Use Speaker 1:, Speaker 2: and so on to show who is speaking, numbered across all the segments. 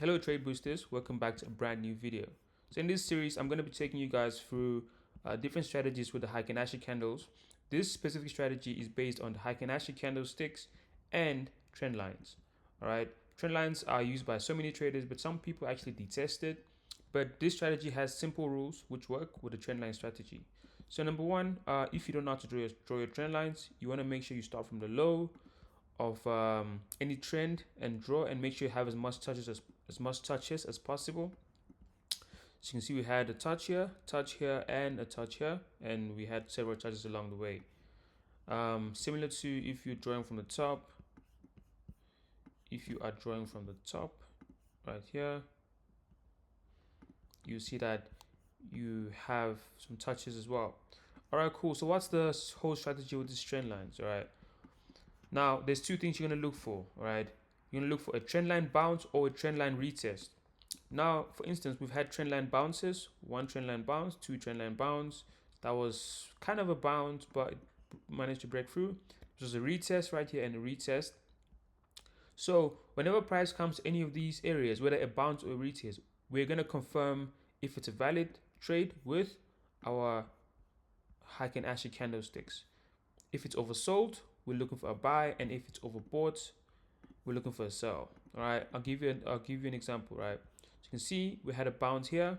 Speaker 1: Hello trade boosters, welcome back to a brand new video. So in this series I'm going to be taking you guys through different strategies with the Heikin Ashi candles. This specific strategy is based on the Heikin Ashi candlesticks and trend lines. Alright, trend lines are used by so many traders, but some people actually detest it. But this strategy has simple rules which work with the trend line strategy. So number one, if you don't know how to draw your trend lines, you want to make sure you start from the low of any trend and draw, and make sure you have as much touches as possible. So you can see we had a touch here, and a touch here, and we had several touches along the way. Similar to if you're drawing from the top, right here, you see that you have some touches as well. All right, cool. So what's the whole strategy with these trend lines? All right, now there's two things you're gonna look for. All right, you're gonna look for a trend line bounce or a trend line retest. Now, for instance, we've had trend line bounces, one trend line bounce, two trend line bounce. That was kind of a bounce, but it managed to break through. There's a retest right here and a retest. So whenever price comes to any of these areas, whether a bounce or a retest, we're going to confirm if it's a valid trade with our Heikin Ashi candlesticks. If it's oversold, we're looking for a buy, and if it's overbought, we're looking for a sell. All right, I'll give you an example. Right, so you can see we had a bounce here,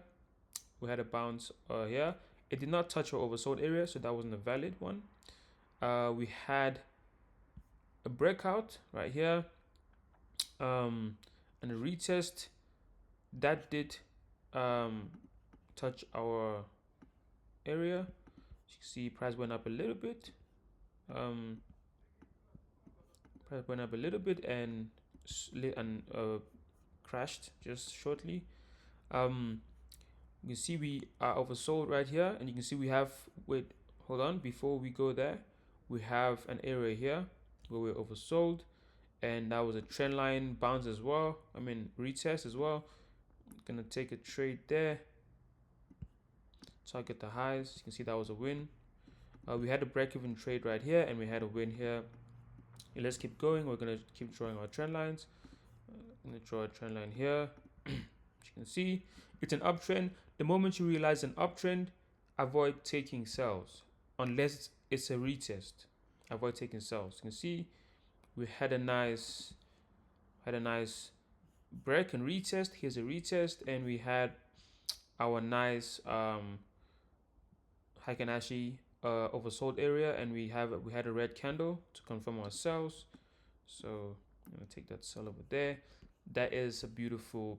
Speaker 1: we had a bounce here. It did not touch our oversold area, so that wasn't a valid one. We had a breakout right here, and a retest that did touch our area. You can see price went up a little bit. Price went up a little bit and crashed just shortly. You can see we are oversold right here, and you can see we have, wait, hold on, before we go there, we have an area here where we're oversold, and that was a trend line bounce as well. I mean retest as well. Gonna take a trade there, target the highs. You can see that was a win. We had a break-even trade right here, and we had a win here. Let's keep going. We're gonna keep drawing our trend lines. I'm gonna draw a trend line here. As you can see, it's an uptrend. The moment you realize an uptrend, avoid taking sells unless it's a retest. Avoid taking sells. You can see we had a nice break and retest. Here's a retest, and we had our nice Heikin Ashi oversold area, and we had a red candle to confirm our sells. So I'm gonna take that sell over there. That is a beautiful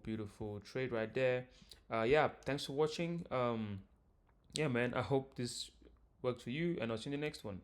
Speaker 1: trade right there. Yeah, thanks for watching. Yeah man, I hope this worked for you, and I'll see you in the next one.